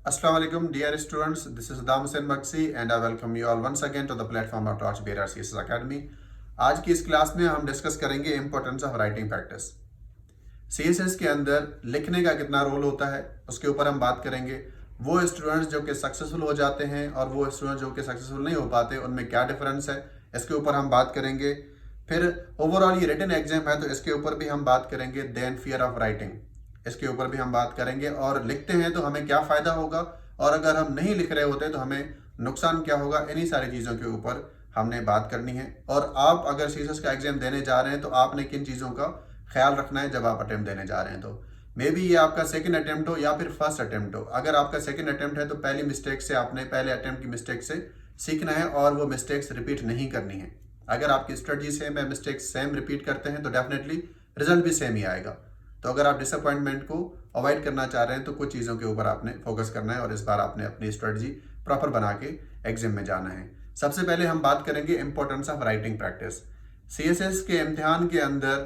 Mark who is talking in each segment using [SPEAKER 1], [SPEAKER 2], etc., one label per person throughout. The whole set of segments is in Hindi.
[SPEAKER 1] Assalamu alaikum, dear students. This is Saddam Hussain Maksi and I welcome you all once again to the platform of Torchbearer CSS Academy. आज की इस क्लास में हम डिस्कस करेंगे importance of writing practice. CSS के अंदर लिखने का कितना रोल होता है उसके ऊपर हम बात करेंगे। वो स्टूडेंट्स जो कि सक्सेसफुल हो जाते हैं और वो स्टूडेंट्स जो कि सक्सेसफुल नहीं हो पाते उनमें क्या डिफरेंस है, इसके ऊपर हम बात करेंगे। फिर ओवरऑल ये रिटन एग्जाम है तो इसके ऊपर भी हम बात करेंगे। देन फियर ऑफ राइटिंग, इसके ऊपर भी हम बात करेंगे। और लिखते हैं तो हमें क्या फ़ायदा होगा और अगर हम नहीं लिख रहे होते तो हमें नुकसान क्या होगा, इन्हीं सारी चीज़ों के ऊपर हमने बात करनी है। और आप अगर सीएसएस का एग्जाम देने जा रहे हैं तो आपने किन चीज़ों का ख्याल रखना है जब आप अटेम्प्ट देने जा रहे हैं। तो मे बी ये आपका सेकंड अटेम्प्ट हो या फिर फर्स्ट अटेम्प्ट हो। अगर आपका सेकंड अटेम्प्ट है तो पहली मिस्टेक से आपने पहले अटेम्प्ट की मिस्टेक से सीखना है और वो मिस्टेक्स रिपीट नहीं करनी है। अगर आपकी स्ट्रेटजी सेम है, मिस्टेक्स सेम रिपीट करते हैं तो डेफिनेटली रिजल्ट भी सेम ही आएगा। तो अगर आप डिसअपॉइंटमेंट को अवॉइड करना चाह रहे हैं तो कुछ चीज़ों के ऊपर आपने फोकस करना है और इस बार आपने अपनी स्ट्रेटजी प्रॉपर बना के एग्जाम में जाना है। सबसे पहले हम बात करेंगे importance of writing practice. CSS के इम्तिहान के अंदर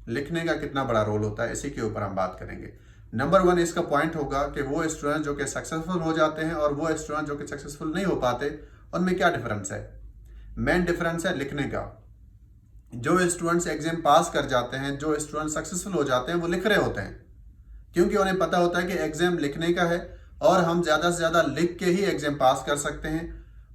[SPEAKER 1] लिखने का कितना बड़ा रोल होता है, इसी के ऊपर हम बात करेंगे। नंबर 1 इसका पॉइंट होगा कि वो स्टूडेंट जो कि सक्सेसफुल हो जाते हैं और वो स्टूडेंट जो कि सक्सेसफुल नहीं हो पाते उनमें क्या डिफरेंस है। मेन डिफरेंस है लिखने का। जो स्टूडेंट्स एग्जाम पास कर जाते हैं, जो स्टूडेंट सक्सेसफुल हो जाते हैं, वो लिख रहे होते हैं क्योंकि उन्हें पता होता है कि एग्जाम लिखने का है और हम ज़्यादा से ज़्यादा लिख के ही एग्जाम पास कर सकते हैं।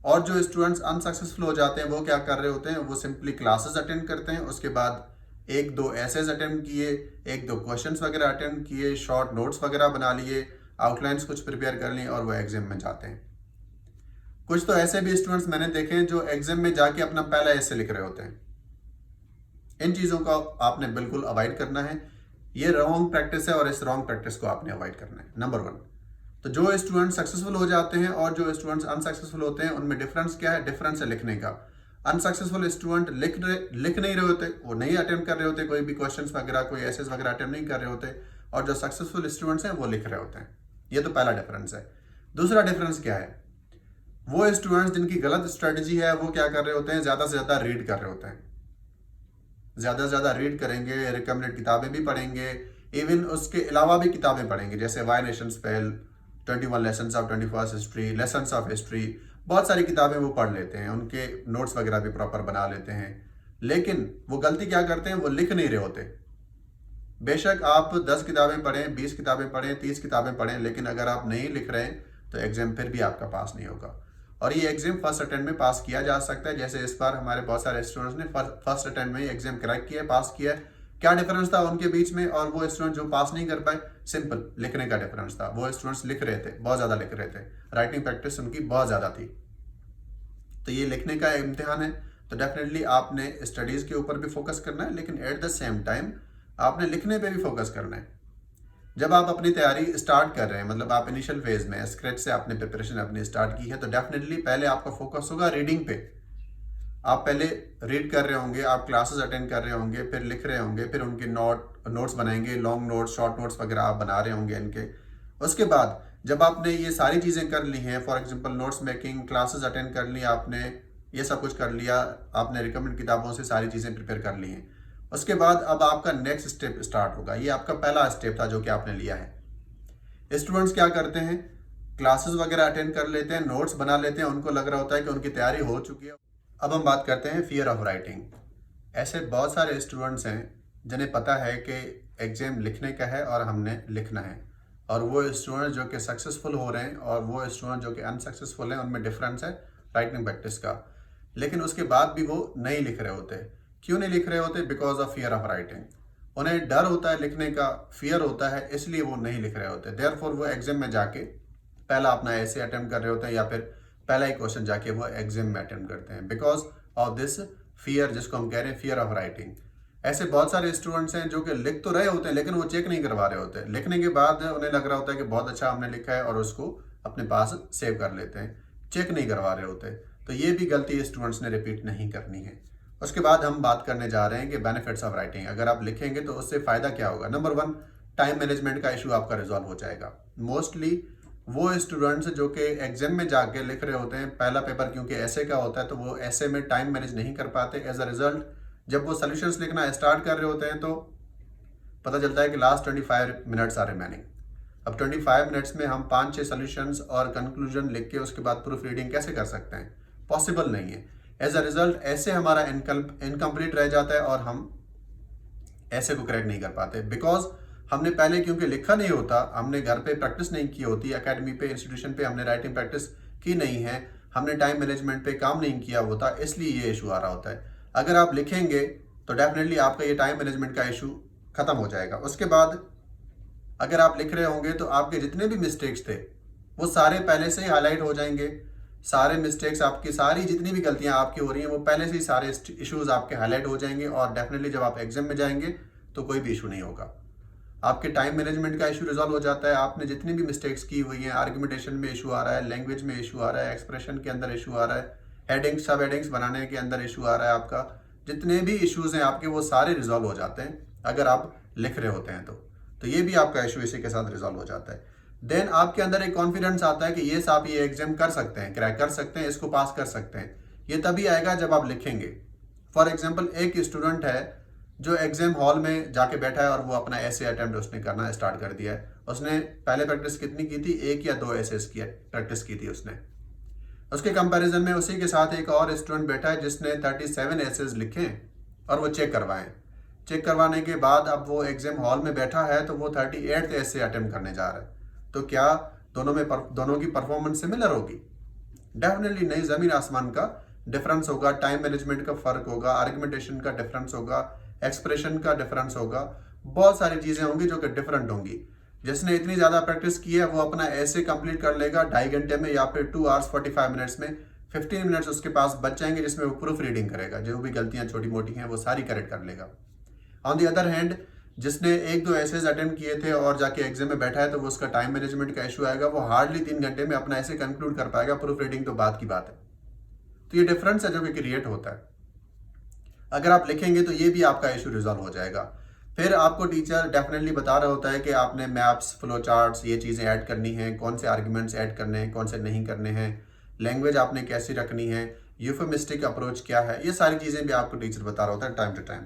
[SPEAKER 1] और जो स्टूडेंट्स अनसक्सेसफुल हो जाते हैं वो क्या कर रहे होते हैं, वो सिंपली क्लासेस अटेंड करते हैं, उसके बाद एक दो एसेज अटेम्प्ट किए, एक दो क्वेश्चंस वगैरह अटेम्प्ट किए, शॉर्ट नोट्स वगैरह बना लिए, आउटलाइंस कुछ प्रिपेयर कर ली और वो एग्जाम में जाते हैं। कुछ तो ऐसे भी स्टूडेंट्स मैंने देखे हैं जो एग्जाम में जाके अपना पहला एसे लिख रहे होते हैं। इन चीज़ों का आपने बिल्कुल अवॉइड करना है। ये रॉन्ग प्रैक्टिस है और इस रॉन्ग प्रैक्टिस को आपने अवॉइड करना है। नंबर 1, तो जो स्टूडेंट सक्सेसफुल हो जाते हैं और जो स्टूडेंट्स अनसक्सेसफुल होते हैं उनमें डिफरेंस क्या है। डिफरेंस है लिखने का। अनसक्सेसफुल स्टूडेंट लिख नहीं रहे होते, वो नहीं अटेम्प्ट कर रहे होते, कोई भी क्वेश्चंस वगैरह कोई एसेस वगैरह अटेम्प्ट नहीं कर रहे होते, और जो सक्सेसफुल स्टूडेंट्स हैं वो लिख रहे होते हैं। ये तो पहला डिफरेंस है। दूसरा डिफरेंस क्या है, वो स्टूडेंट्स जिनकी गलत स्ट्रेटजी है वो क्या कर रहे होते हैं, ज़्यादा से ज़्यादा रीड कर रहे होते हैं। ज़्यादा से ज़्यादा रीड करेंगे, रिकमेंडेड किताबें भी पढ़ेंगे, इवन उसके अलावा भी किताबें पढ़ेंगे जैसे why nation fail, 21 lessons of 21st history, lessons of history, बहुत सारी किताबें वो पढ़ लेते हैं, उनके नोट्स वगैरह भी प्रॉपर बना लेते हैं। लेकिन वो गलती क्या करते हैं, वो लिख नहीं रहे होते। बेशक आप 10 किताबें पढ़ें, 20 किताबें पढ़ें, 30 किताबें पढ़ें, लेकिन अगर आप नहीं लिख रहे हैं तो एग्जाम फिर भी आपका पास नहीं होगा। और ये एग्जाम फर्स्ट अटेम्प्ट में पास किया जा सकता है। जैसे इस बार हमारे बहुत सारे स्टूडेंट्स ने फर्स्ट अटेम्प्ट में एग्जाम क्रैक किया, पास किया। क्या डिफरेंस था उनके बीच में और वो स्टूडेंट जो पास नहीं कर पाए, सिंपल लिखने का डिफरेंस था। वो स्टूडेंट्स लिख रहे थे, बहुत ज़्यादा लिख रहे थे, राइटिंग प्रैक्टिस उनकी बहुत ज़्यादा थी। तो ये लिखने का इम्तिहान है तो डेफिनेटली आपने स्टडीज़ के ऊपर भी फोकस करना है, लेकिन एट द सेम टाइम आपने लिखने पे भी फोकस करना है। जब आप अपनी तैयारी स्टार्ट कर रहे हैं, मतलब आप इनिशियल फेज में स्क्रैच से आपने प्रिपरेशन अपनी स्टार्ट की है, तो डेफिनेटली पहले आपका फोकस होगा रीडिंग पे। आप पहले रीड कर रहे होंगे, आप क्लासेस अटेंड कर रहे होंगे, फिर लिख रहे होंगे, फिर उनके नोट्स बनाएंगे, लॉन्ग नोट्स, शॉर्ट नोट्स वगैरह आप बना रहे होंगे इनके। उसके बाद जब आपने ये सारी चीज़ें कर ली हैं, for example notes making, classes attend कर ली आपने, ये सब कुछ कर लिया आपने, रिकमेंड किताबों से सारी चीज़ें प्रिपेयर कर ली हैं, उसके बाद अब आपका नेक्स्ट स्टेप स्टार्ट होगा। ये आपका पहला स्टेप था जो कि आपने लिया है। स्टूडेंट्स क्या करते हैं, क्लासेस वगैरह अटेंड कर लेते हैं, नोट्स बना लेते हैं, उनको लग रहा होता है कि उनकी तैयारी हो चुकी है। अब हम बात करते हैं फियर ऑफ राइटिंग। ऐसे बहुत सारे स्टूडेंट्स हैं जिन्हें पता है कि एग्जाम लिखने का है और हमने लिखना है, और वो स्टूडेंट जो कि सक्सेसफुल हो रहे हैं और वो स्टूडेंट जो कि अनसक्सेसफुल हैं, उनमें डिफरेंस है राइटिंग प्रैक्टिस का। लेकिन उसके बाद भी वो नहीं लिख रहे होते। क्यों नहीं लिख रहे होते? Because of fear of writing. उन्हें डर होता है लिखने का, फियर होता है, इसलिए वो नहीं लिख रहे होते। देयरफॉर वो एग्जाम में जाके पहला अपना ऐसे अटेम्प्ट कर रहे होते हैं या फिर पहला ही क्वेश्चन जाके वो एग्जाम में अटेम्प्ट करते हैं बिकॉज ऑफ दिस फियर, जिसको हम कह रहे हैं फियर ऑफ राइटिंग। ऐसे बहुत सारे स्टूडेंट्स हैं जो कि लिख तो रहे होते हैं लेकिन वो चेक नहीं करवा रहे होते। लिखने के बाद उन्हें लग रहा होता है कि बहुत अच्छा हमने लिखा है और उसको अपने पास सेव कर लेते हैं, चेक नहीं करवा रहे होते। तो ये भी गलती स्टूडेंट्स ने रिपीट नहीं करनी है। उसके बाद हम बात करने जा रहे हैं कि बेनिफिट्स ऑफ राइटिंग। अगर आप लिखेंगे तो उससे फ़ायदा क्या होगा। नंबर 1, टाइम मैनेजमेंट का इशू आपका रिजॉल्व हो जाएगा। मोस्टली वो स्टूडेंट्स जो कि एग्जाम में जाके लिख रहे होते हैं, पहला पेपर क्योंकि ऐसे का होता है तो वो ऐसे में टाइम मैनेज नहीं कर पाते। एज अ रिजल्ट जब वो सॉल्यूशंस लिखना स्टार्ट कर रहे होते हैं तो पता चलता है कि लास्ट 25 मिनट्स आर रिमेनिंग। अब 25 मिनट्स में हम 5-6 सॉल्यूशंस और कंक्लूजन लिख के उसके बाद प्रूफ रीडिंग कैसे कर सकते हैं? पॉसिबल नहीं है। एज अ रिजल्ट ऐसे हमारा इनकम्प्लीट रह जाता है और हम ऐसे को करेक्ट नहीं कर पाते, बिकॉज हमने पहले क्योंकि लिखा नहीं होता, हमने घर पे प्रैक्टिस नहीं की होती, एकेडमी पे इंस्टीट्यूशन पे हमने राइटिंग प्रैक्टिस की नहीं है, हमने टाइम मैनेजमेंट पे काम नहीं किया होता, इसलिए ये इशू आ रहा होता है। अगर आप लिखेंगे तो डेफिनेटली आपका ये टाइम मैनेजमेंट का इशू खत्म हो जाएगा। उसके बाद अगर आप लिख रहे होंगे तो आपके जितने भी मिस्टेक्स थे वो सारे पहले से ही हाईलाइट हो जाएंगे। सारे मिस्टेक्स आपकी, सारी जितनी भी गलतियां आपकी हो रही हैं वो पहले से ही सारे इश्यूज आपके हाईलाइट हो जाएंगे और डेफिनेटली जब आप एग्जाम में जाएंगे तो कोई भी इशू नहीं होगा। आपके टाइम मैनेजमेंट का इशू रिजॉल्व हो जाता है। आपने जितनी भी मिस्टेक्स की हुई हैं, आर्गुमेंटेशन में इशू आ रहा है, लैंग्वेज में इशू आ रहा है, एक्सप्रेशन के अंदर इशू आ रहा है, हेडिंग्स सब हेडिंग्स बनाने के अंदर इशू आ रहा है, आपका जितने भी इश्यूज हैं आपके वो सारे रिजॉल्व हो जाते हैं अगर आप लिख रहे होते हैं तो ये भी आपका इशू इसी के साथ रिजॉल्व हो जाता है। देन आपके अंदर एक कॉन्फिडेंस आता है कि ये आप ये एग्जाम कर सकते हैं, क्रैक कर सकते हैं, इसको पास कर सकते हैं। ये तभी आएगा जब आप लिखेंगे। फॉर एग्जाम्पल एक स्टूडेंट है जो एग्जाम हॉल में जाके बैठा है और वो अपना ऐसे अटेम्प्ट उसने करना स्टार्ट कर दिया है। उसने पहले प्रैक्टिस कितनी की थी? 1 या 2 ऐसे की प्रैक्टिस की थी उसने। उसके कंपैरिजन में उसी के साथ एक और स्टूडेंट बैठा है जिसने 37 एसेज लिखे और वो चेक करवाएं। चेक करवाने के बाद अब वो एग्जाम हॉल में बैठा है तो वो 38 ऐसे अटेम्प्ट करने जा रहा है। तो क्या दोनों की परफॉर्मेंस सिमिलर होगी? डेफिनेटली नहीं, जमीन आसमान का डिफरेंस होगा, टाइम मैनेजमेंट का फर्क होगा, आर्गुमेंटेशन का डिफरेंस होगा, एक्सप्रेशन का डिफरेंस होगा, बहुत सारी चीजें होंगी जो कि डिफरेंट होंगी। जिसने इतनी ज्यादा प्रैक्टिस की है वो अपना ऐसे कंप्लीट कर लेगा 2.5 घंटे में या फिर 2 hours 45 मिनट्स में। 15 मिनट्स उसके पास बच जाएंगे जिसमें वो प्रूफ रीडिंग करेगा, जो भी गलतियां छोटी मोटी हैं वो सारी करेक्ट कर लेगा। ऑन दी अदर हैंड जिसने 1-2 ऐसे अटेम्प्ट किए थे और जाके एग्जाम में बैठा है तो वो उसका टाइम मैनेजमेंट का इशू आएगा, वो हार्डली 3 घंटे में अपना ऐसे कंक्लूड कर पाएगा, प्रूफ रीडिंग तो बात की बात है। तो ये डिफरेंस है जो कि क्रिएट होता है। अगर आप लिखेंगे तो ये भी आपका इशू रिजॉल्व हो जाएगा। फिर आपको टीचर डेफिनेटली बता रहा होता है कि आपने मैप्स, फ्लो चार्ट्स, ये चीज़ें ऐड करनी हैं, कौन से आर्ग्यूमेंट्स ऐड करने हैं, कौन से नहीं करने हैं, लैंग्वेज आपने कैसी रखनी है, यूफेमिस्टिक अप्रोच क्या है, ये सारी चीज़ें भी आपको टीचर बता रहा होता है टाइम टू टाइम।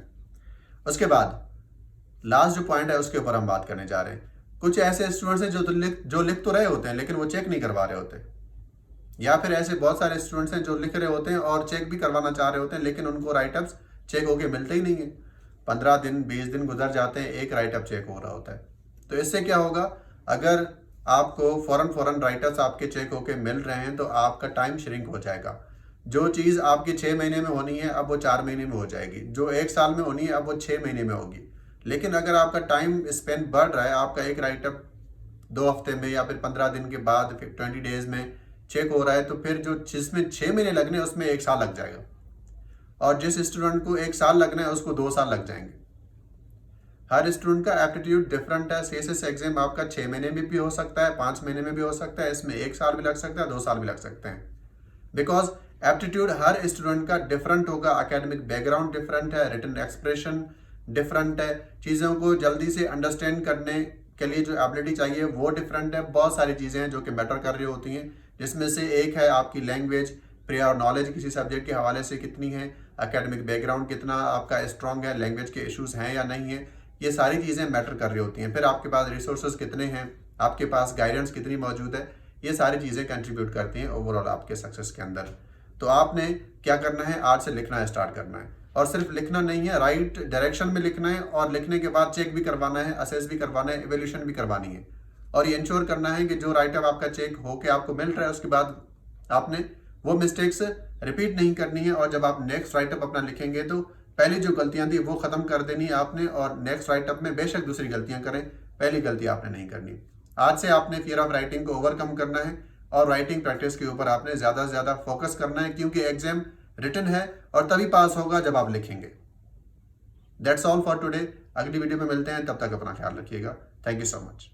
[SPEAKER 1] उसके बाद लास्ट जो पॉइंट है उसके ऊपर हम बात करने जा रहे हैं। कुछ ऐसे स्टूडेंट्स हैं जो लिख तो रहे होते हैं लेकिन वो चेक नहीं करवा रहे होते, या फिर ऐसे बहुत सारे स्टूडेंट्स हैं जो लिख रहे होते हैं और चेक भी करवाना चाह रहे होते हैं लेकिन उनको राइटअप्स चेक होके मिलते ही नहीं है। 15 दिन 20 दिन गुजर जाते हैं, एक राइटअप चेक हो रहा होता है। तो इससे क्या होगा? अगर आपको फौरन राइटअप्स आपके चेक होके मिल रहे हैं तो आपका टाइम श्रिंक हो जाएगा। जो चीज़ आपकी 6 महीने में होनी है अब वो 4 महीने में हो जाएगी, जो 1 साल में होनी है अब वो 6 महीने में होगी। लेकिन अगर आपका टाइम स्पेंड बढ़ रहा है, आपका एक राइटअप 2 हफ्ते में या फिर 15 दिन के बाद फिर 20 डेज में चेक हो रहा है, तो फिर जो जिसमें 6 महीने लगने उसमें 1 साल लग जाएगा, और जिस स्टूडेंट को 1 साल लगना है उसको 2 साल लग जाएंगे। हर स्टूडेंट का एप्टीट्यूड डिफरेंट है। सीएसएस एग्जाम आपका 6 महीने में भी हो सकता है, 5 महीने में भी हो सकता है, इसमें 1 साल भी लग सकता है, 2 साल भी लग सकते हैं, बिकॉज एप्टीट्यूड हर स्टूडेंट का डिफरेंट होगा। एकेडमिक बैकग्राउंड डिफरेंट है, रिटन एक्सप्रेशन डिफरेंट है, चीज़ों को जल्दी से अंडरस्टैंड करने के लिए जो एबिलिटी चाहिए वो डिफरेंट है। बहुत सारी चीज़ें हैं जो कि मैटर कर रही होती हैं, जिसमें से एक है आपकी लैंग्वेज, प्रियर नॉलेज किसी सब्जेक्ट के हवाले से कितनी है, एकेडमिक बैकग्राउंड कितना आपका स्ट्रांग है, लैंग्वेज के इश्यूज हैं या नहीं है, ये सारी चीज़ें मैटर कर रही होती हैं। फिर आपके पास रिसोर्सेज कितने हैं, आपके पास गाइडेंस कितनी मौजूद है, ये सारी चीज़ें कंट्रीब्यूट करती हैं ओवरऑल आपके सक्सेस के अंदर। तो आपने क्या करना है? आज से लिखना स्टार्ट करना है, और सिर्फ लिखना नहीं है, राइट डायरेक्शन में लिखना है, और लिखने के बाद चेक भी करवाना है, असेस भी करवाना है, इवैल्यूएशन भी करवानी है, और ये इंश्योर करना है कि जो राइटअप आपका चेक होके आपको मिल रहा है उसके बाद आपने वो मिस्टेक्स रिपीट नहीं करनी है। और जब आप नेक्स्ट राइटअप अपना लिखेंगे तो पहली जो गलतियां थी वो खत्म कर देनी है आपने, और नेक्स्ट राइटअप में बेशक दूसरी गलतियां करें, पहली गलती आपने नहीं करनी। आज से आपने फियर ऑफ राइटिंग को ओवरकम करना है और राइटिंग प्रैक्टिस के ऊपर आपने ज्यादा से ज्यादा फोकस करना है, क्योंकि एग्जाम रिटन है और तभी पास होगा जब आप लिखेंगे। That's all for today. अगली वीडियो में मिलते हैं, तब तक अपना ख्याल रखिएगा। Thank you so much.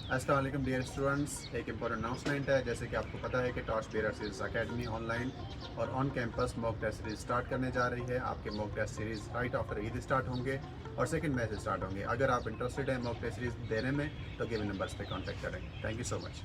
[SPEAKER 1] अस्सलाम वालेकुम डियर स्टूडेंट्स, एक इंपॉर्टेंट अनाउंसमेंट है। जैसे कि आपको पता है कि torch bearer series academy online और on campus mock test series start करने जा रही है। आपके mock test series right after Eid start होंगे और सेकंड मई से स्टार्ट होंगे। अगर आप इंटरेस्टेड हैं मॉक टेस्ट सीरीज देने में तो गिवन नंबर्स पे कांटेक्ट करें। Thank you so much.